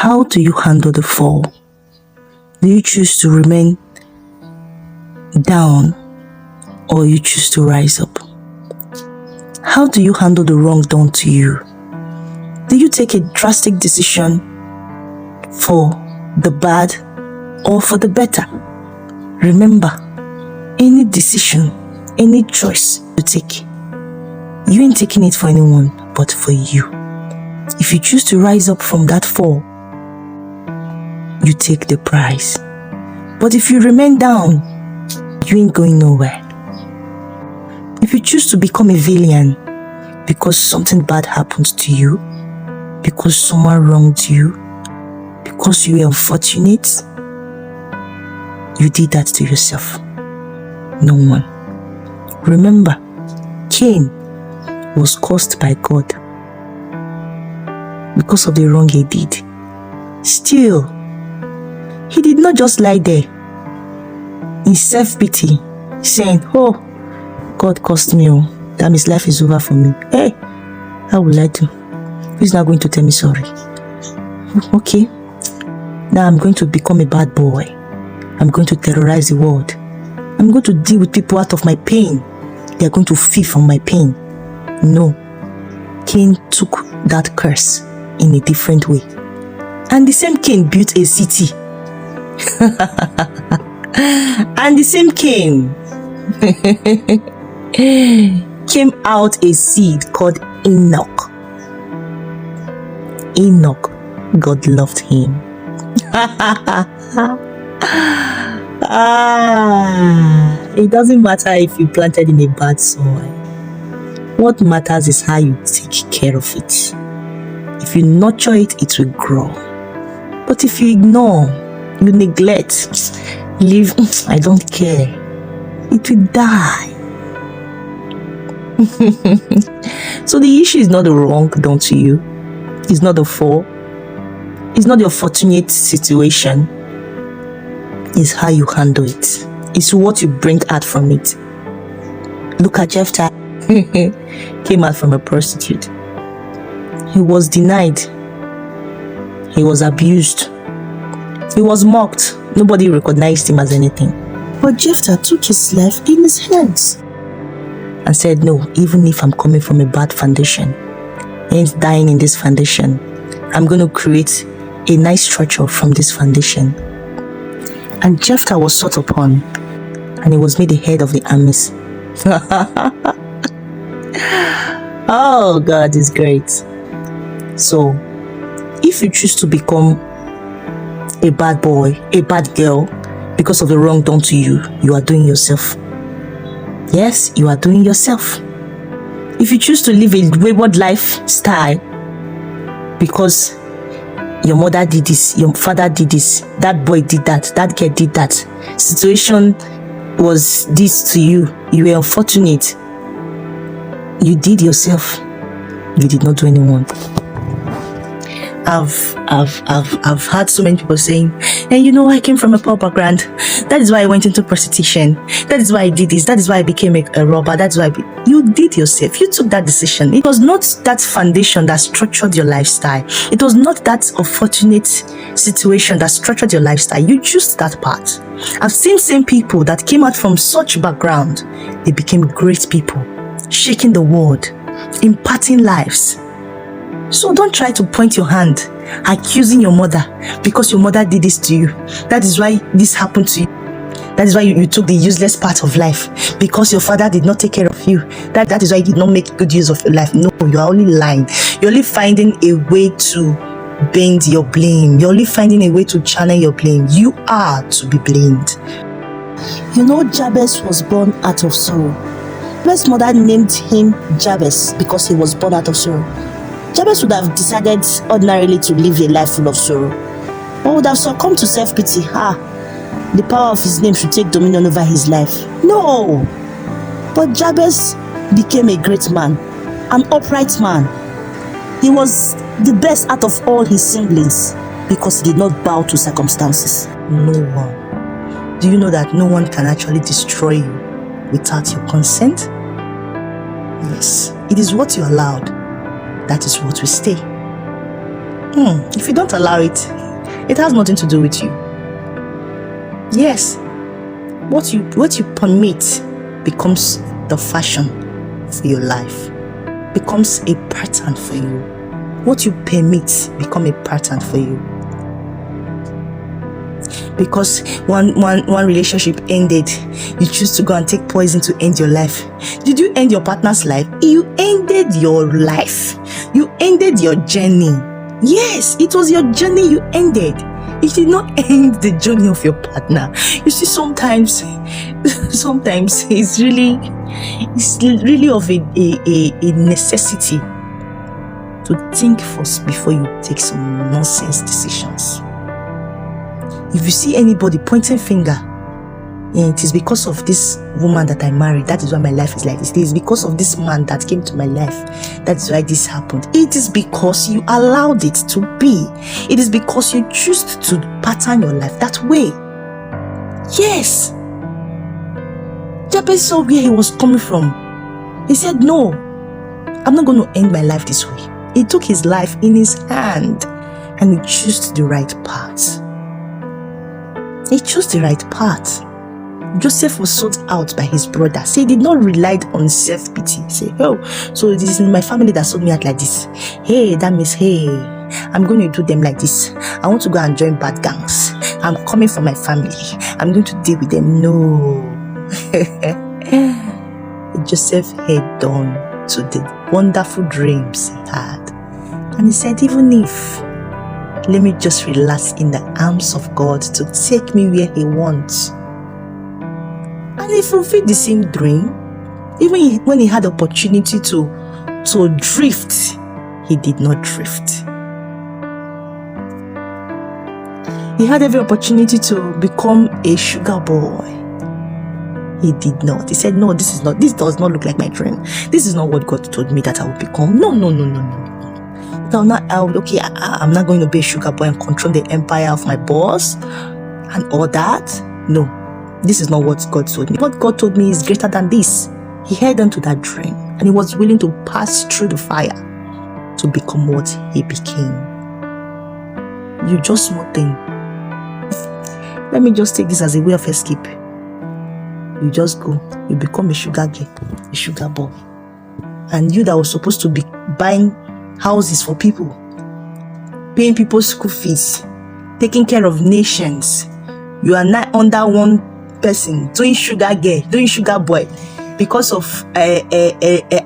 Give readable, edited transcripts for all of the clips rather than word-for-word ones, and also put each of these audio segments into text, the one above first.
How do you handle the fall? Do you choose to remain down or you choose to rise up? How do you handle the wrong done to you? Do you take a drastic decision for the bad or for the better? Remember, any decision, any choice you take, you ain't taking it for anyone but for you. If you choose to rise up from that fall, you take the prize. But if you remain down, you ain't going nowhere. If you choose to become a villain because something bad happened to you, because someone wronged you, because you were unfortunate, you did that to yourself. No one. Remember, Cain was cursed by God because of the wrong he did. Still, he did not just lie there in self-pity, saying, oh, God cursed me, oh, that means life is over for me. Hey, how will I do? He's not going to tell me sorry. Okay, now I'm going to become a bad boy. I'm going to terrorize the world. I'm going to deal with people out of my pain. They're going to feel from my pain. No, Cain took that curse in a different way. And the same Cain built a city. And the same Cain came out a seed called Enoch. Enoch, God loved him. It doesn't matter if you planted in a bad soil. What matters is how you take care of it. If you nurture it, it will grow. But if you ignore, you neglect, leave, I don't care, it will die. So the issue is not the wrong done to you. It's not the fall. It's not your fortunate situation. It's how you handle it. It's what you bring out from it. Look at Jephthah. Came out from a prostitute. He was denied. He was abused. He was mocked. Nobody recognized him as anything. But Jephthah took his life in his hands and said, no, even if I'm coming from a bad foundation, I ain't dying in this foundation. I'm going to create a nice structure from this foundation. And Jephthah was sought upon, and he was made the head of the armies. Oh, God is great. So, if you choose to become a bad boy, a bad girl, because of the wrong done to you, you are doing yourself. Yes, you are doing yourself. If you choose to live a wayward lifestyle because your mother did this, your father did this, that boy did that, that girl did that, situation was this to you, you were unfortunate, you did yourself, you did not do anyone. I've heard so many people saying, and you know, I came from a poor background. That is why I went into prostitution. That is why I did this. That is why I became a robber. That's why you did yourself. You took that decision. It was not that foundation that structured your lifestyle. It was not that unfortunate situation that structured your lifestyle. You chose that path. I've seen same people that came out from such background. They became great people, shaking the world, imparting lives. So don't try to point your hand, accusing your mother because your mother did this to you. That is why this happened to you. That is why you took the useless part of life, because your father did not take care of you. That is why he did not make good use of your life. No, you are only lying. You're only finding a way to bend your blame. You're only finding a way to channel your blame. You are to be blamed. You know, Jabez was born out of sorrow. Jabez's mother named him Jabez because he was born out of sorrow. Jabez would have decided ordinarily to live a life full of sorrow, or would have succumbed to self-pity. The power of his name should take dominion over his life. No! But Jabez became a great man, an upright man. He was the best out of all his siblings because he did not bow to circumstances. No one. Do you know that no one can actually destroy you without your consent? Yes, it is what you allowed. That is what will stay. If you don't allow it, it has nothing to do with you. Yes, what you permit becomes the fashion for your life, becomes a pattern for you. What you permit become a pattern for you. Because one relationship ended, you choose to go and take poison to end your life. Did you end your partner's life? You ended your life. You ended your journey. Yes, it was your journey you ended. It did not end the journey of your partner. You see, sometimes it's really of a necessity to think first before you take some nonsense decisions. If you see anybody pointing finger, it is because of this woman that I married. That is why my life is like this. It is because of this man that came to my life. That is why this happened. It is because you allowed it to be. It is because you choose to pattern your life that way. Yes. Jabez saw where he was coming from. He said, no, I'm not going to end my life this way. He took his life in his hand and he chose the right path. He chose the right path. Joseph was sought out by his brother. So he did not rely on self-pity. Say, oh, so this is my family that sold me out like this. Hey, that means, hey, I'm going to do them like this. I want to go and join bad gangs. I'm coming for my family. I'm going to deal with them. No. Joseph held on to the wonderful dreams he had. And he said, even if, let me just relax in the arms of God to take me where he wants. And he fulfilled the same dream. Even when he had the opportunity to drift, he did not drift. He had every opportunity to become a sugar boy. He did not. He said, no, this does not look like my dream. This is not what God told me that I would become. No. I'm not going to be a sugar boy and control the empire of my boss and all that. No, this is not what God told me. What God told me is greater than this. He held on to that dream and he was willing to pass through the fire to become what he became. You just one thing. Let me just take this as a way of escape. You just go. You become a sugar girl, a sugar boy. And you that was supposed to be buying houses for people, paying people's school fees, taking care of nations, you are not under one person doing sugar girl, doing sugar boy because of a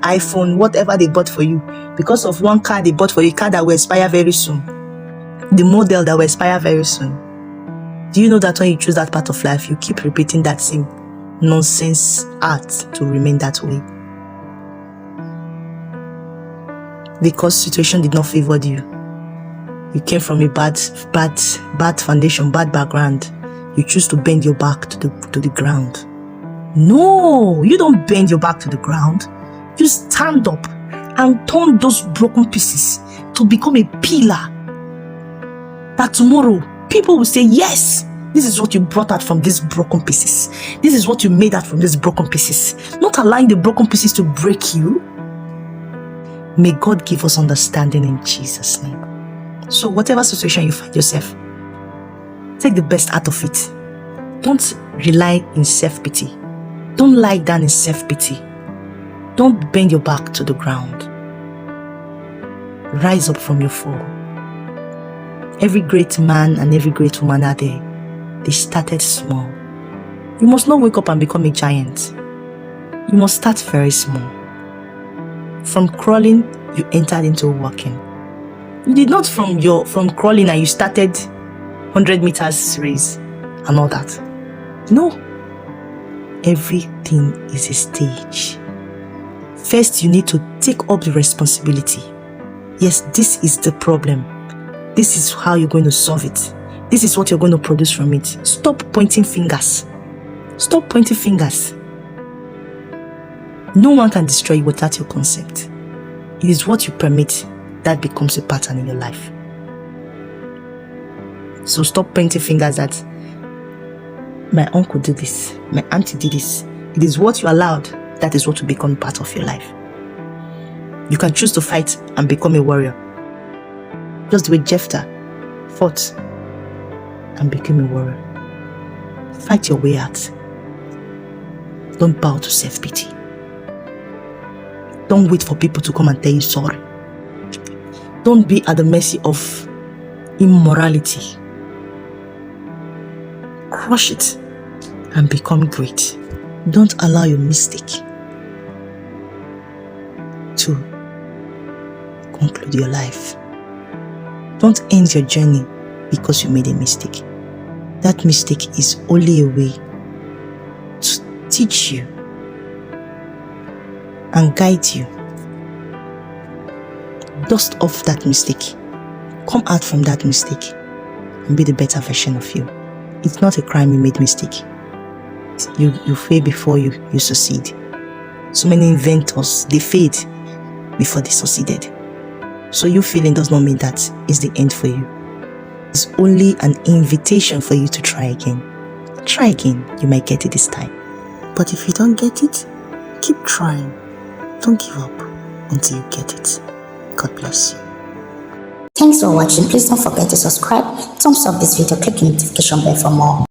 iPhone, whatever they bought for you, because of one car they bought for you, car that will expire very soon, the model that will expire very soon. Do you know that when you choose that part of life, you keep repeating that same nonsense art to remain that way? Because situation did not favor you. You came from a bad foundation, bad background. You choose to bend your back to the ground. No, you don't bend your back to the ground. You stand up and turn those broken pieces to become a pillar. That tomorrow, people will say, yes, this is what you brought out from these broken pieces. This is what you made out from these broken pieces. Not allowing the broken pieces to break you. May God give us understanding in Jesus' name. So whatever situation you find yourself, take the best out of it. Don't rely in self-pity. Don't lie down in self-pity. Don't bend your back to the ground. Rise up from your fall. Every great man and every great woman out there, they started small. You must not wake up and become a giant. You must start very small. From crawling, you entered into walking. You did not from crawling and you started 100 meters race and all that. No. Everything is a stage. First, you need to take up the responsibility. Yes, this is the problem. This is how you're going to solve it. This is what you're going to produce from it. Stop pointing fingers. Stop pointing fingers. No one can destroy you without your consent. It is what you permit that becomes a pattern in your life. So stop pointing fingers that my uncle did this, my auntie did this. It is what you allowed that is what will become part of your life. You can choose to fight and become a warrior. just the way Jephthah fought and became a warrior. Fight your way out. Don't bow to self-pity. Don't wait for people to come and tell you sorry. Don't be at the mercy of immorality. Crush it and become great. Don't allow your mistake to conclude your life. Don't end your journey because you made a mistake. That mistake is only a way to teach you and guide you. Dust off that mistake. Come out from that mistake and be the better version of you. It's not a crime you made mistake. You fail before you succeed. So many inventors, they failed before they succeeded. So you failing does not mean that is the end for you. It's only an invitation for you to try again. Try again, you might get it this time. But if you don't get it, keep trying. Don't give up until you get it. God bless you. Thanks for watching. Please don't forget to subscribe, thumbs up this video, click the notification bell for more.